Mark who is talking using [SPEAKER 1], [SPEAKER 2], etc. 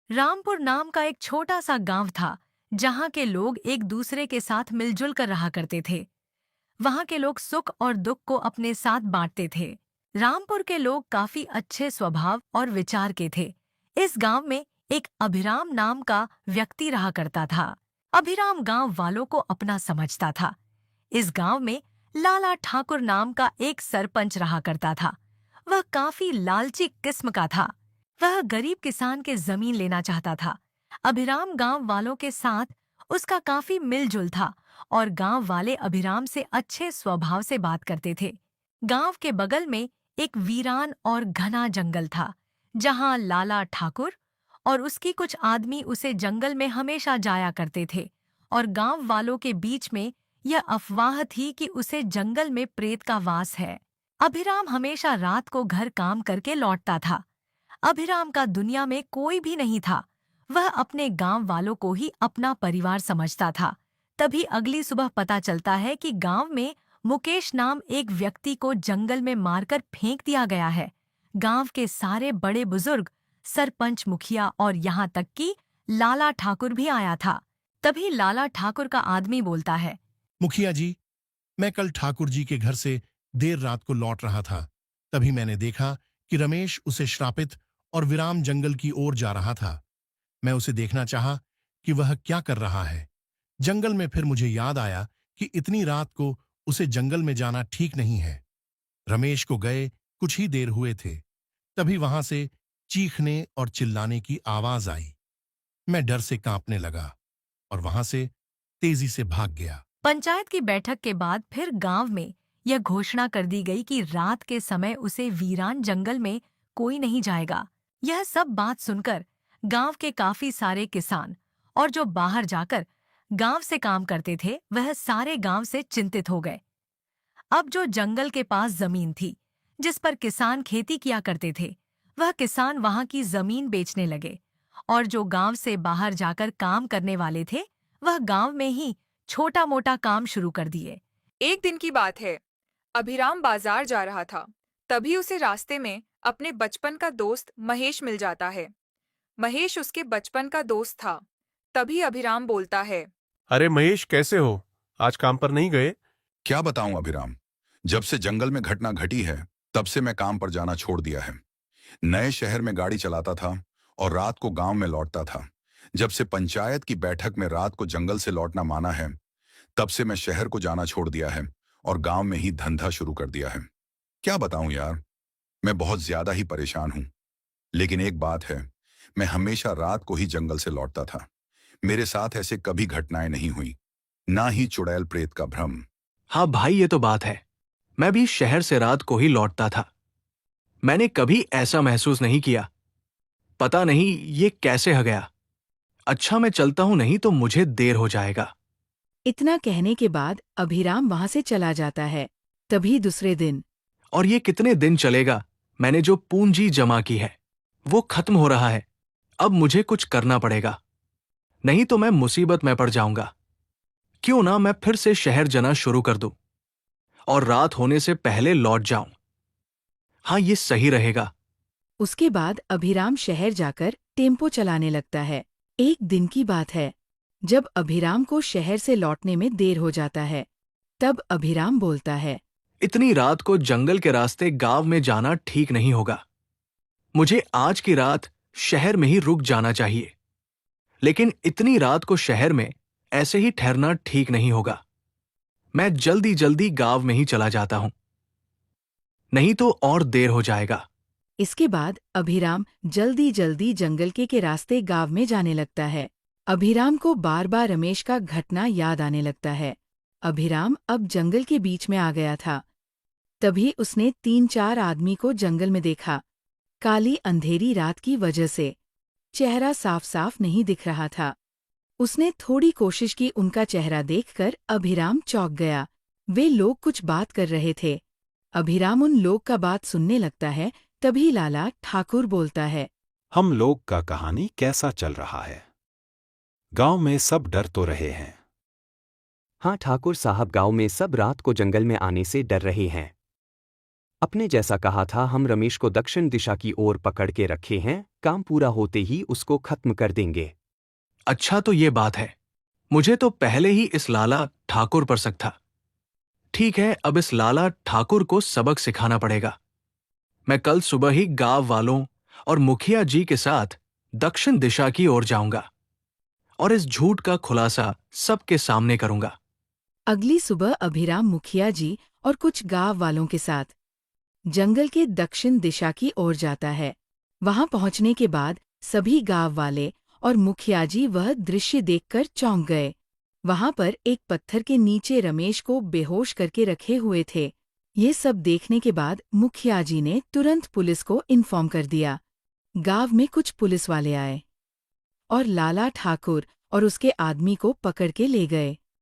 [SPEAKER 1] रामपुर नाम का एक छोटा सा गांव था जहां के लोग एक दूसरे के साथ मिलजुल कर रहा करते थे। वहां के लोग सुख और दुख को अपने साथ बांटते थे। रामपुर के लोग काफी अच्छे स्वभाव और विचार के थे। इस गांव में एक अभिराम नाम का व्यक्ति रहा करता था। अभिराम गांव वालों को अपना समझता था। इस गांव में लाला ठाकुर नाम का एक सरपंच रहा करता था। वह काफी लालची किस्म का था। वह गरीब किसान के जमीन लेना चाहता था। अभिराम गांव वालों के साथ उसका काफी मिलजुल था और गांव वाले अभिराम से अच्छे स्वभाव से बात करते थे। गांव के बगल में एक वीरान और घना जंगल था जहां लाला ठाकुर और उसकी कुछ आदमी उसे जंगल में हमेशा जाया करते थे और गांव वालों के बीच में यह अफवाह थी कि उसे जंगल में प्रेत का वास है। अभिराम हमेशा रात को घर काम करके लौटता था। अभिराम का दुनिया में कोई भी नहीं था। वह अपने गांव वालों को ही अपना परिवार समझता था। तभी अगली सुबह पता चलता है कि गांव में मुकेश नाम एक व्यक्ति को जंगल में मारकर फेंक दिया गया है। गांव के सारे बड़े बुजुर्ग, सरपंच, मुखिया और यहाँ तक कि लाला ठाकुर भी आया था। तभी लाला ठाकुर का आदमी बोलता है,
[SPEAKER 2] मुखिया जी, मैं कल ठाकुर जी के घर से देर रात को लौट रहा था। तभी मैंने देखा कि रमेश उसे श्रापित और विराम जंगल की ओर जा रहा था। मैं उसे देखना चाहा कि वह क्या कर रहा है। जंगल में फिर मुझे याद आया कि इतनी रात को उसे जंगल में जाना ठीक नहीं है। रमेश को गए कुछ ही देर हुए थे, तभी वहां से चीखने और चिल्लाने की आवाज आई। मैं डर से कांपने लगा और वहां से तेजी से भाग गया।
[SPEAKER 1] पंचायत की बैठक के बाद फिर गांव में यह घोषणा कर दी गई कि रात के समय उसे वीरान जंगल में कोई नहीं जाएगा। यह सब बात सुनकर गांव के काफी सारे किसान और जो बाहर जाकर गांव से काम करते थे वह सारे गांव से चिंतित हो गए। अब जो जंगल के पास जमीन थी जिस पर किसान खेती किया करते थे, वह किसान वहां की जमीन बेचने लगे और जो गांव से बाहर जाकर काम करने वाले थे वह गांव में ही छोटा मोटा काम शुरू कर दिए।
[SPEAKER 3] एक दिन की बात है। अभिराम बाजार जा रहा था। तभी उसे रास्ते में अपने बचपन का दोस्त महेश मिल जाता है। महेश उसके बचपन का दोस्त था। तभी अभिराम बोलता है,
[SPEAKER 4] अरे महेश, कैसे हो? आज काम पर नहीं गए?
[SPEAKER 5] क्या बताऊं अभिराम, जब से जंगल में घटना घटी है तब से मैं काम पर जाना छोड़ दिया है। नए शहर में गाड़ी चलाता था और रात को गांव में लौटता था। जब से पंचायत की बैठक में रात को जंगल से लौटना माना है, तब से मैं शहर को जाना छोड़ दिया है और गांव में ही धंधा शुरू कर दिया है। क्या बताऊं यार, मैं बहुत ज्यादा ही परेशान हूं। लेकिन एक बात है, मैं हमेशा रात को ही जंगल से लौटता था। मेरे साथ ऐसे कभी घटनाएं नहीं हुई, ना ही चुड़ैल प्रेत का भ्रम।
[SPEAKER 6] हाँ भाई, ये तो बात है। मैं भी शहर से रात को ही लौटता था। मैंने कभी ऐसा महसूस नहीं किया। पता नहीं ये कैसे हो गया। अच्छा, मैं चलता हूं, नहीं तो मुझे देर हो जाएगा।
[SPEAKER 7] इतना कहने के बाद अभिराम वहां से चला जाता है। तभी दूसरे दिन
[SPEAKER 6] और ये कितने दिन चलेगा? मैंने जो पूंजी जमा की है वो खत्म हो रहा है। अब मुझे कुछ करना पड़ेगा, नहीं तो मैं मुसीबत में पड़ जाऊंगा। क्यों ना मैं फिर से शहर जाना शुरू कर दूं और रात होने से पहले लौट जाऊं। हाँ, ये सही रहेगा।
[SPEAKER 7] उसके बाद अभिराम शहर जाकर टेम्पो चलाने लगता है। एक दिन की बात है, जब अभिराम को शहर से लौटने में देर हो जाता है। तब अभिराम बोलता है,
[SPEAKER 6] इतनी रात को जंगल के रास्ते गांव में जाना ठीक नहीं होगा। मुझे आज की रात शहर में ही रुक जाना चाहिए। लेकिन इतनी रात को शहर में ऐसे ही ठहरना ठीक नहीं होगा। मैं जल्दी जल्दी गांव में ही चला जाता हूं, नहीं तो और देर हो जाएगा।
[SPEAKER 7] इसके बाद अभिराम जल्दी जल्दी जंगल के रास्ते गांव में जाने लगता है। अभिराम को बार बार रमेश का घटना याद आने लगता है। अभिराम अब जंगल के बीच में आ गया था। तभी उसने 3-4 आदमी को जंगल में देखा। काली अंधेरी रात की वजह से चेहरा साफ साफ नहीं दिख रहा था। उसने थोड़ी कोशिश की, उनका चेहरा देखकर अभिराम चौंक गया। वे लोग कुछ बात कर रहे थे। अभिराम उन लोग का बात सुनने लगता है। तभी लाला ठाकुर बोलता है,
[SPEAKER 8] हम लोग का कहानी कैसा चल रहा है? गांव में सब डर तो रहे हैं।
[SPEAKER 9] हाँ ठाकुर साहब, गांव में सब रात को जंगल में आने से डर रहे हैं। अपने जैसा कहा था, हम रमेश को दक्षिण दिशा की ओर पकड़ के रखे हैं, काम पूरा होते ही उसको खत्म कर देंगे।
[SPEAKER 6] अच्छा तो ये बात है। मुझे तो पहले ही इस लाला ठाकुर पर शक था। ठीक है, अब इस लाला ठाकुर को सबक सिखाना पड़ेगा। मैं कल सुबह ही गांव वालों और मुखिया जी के साथ दक्षिण दिशा की ओर जाऊंगा और इस झूठ का खुलासा सबके सामने करूंगा।
[SPEAKER 7] अगली सुबह अभिराम मुखिया जी और कुछ गांव वालों के साथ जंगल के दक्षिण दिशा की ओर जाता है। वहां पहुंचने के बाद सभी गांव वाले और मुखिया जी वह दृश्य देखकर चौंक गए। वहां पर एक पत्थर के नीचे रमेश को बेहोश करके रखे हुए थे। ये सब देखने के बाद मुखिया जी ने तुरंत पुलिस को इन्फॉर्म कर दिया। गांव में कुछ पुलिस वाले आए और लाला ठाकुर और उसके आदमी को पकड़ के ले गए।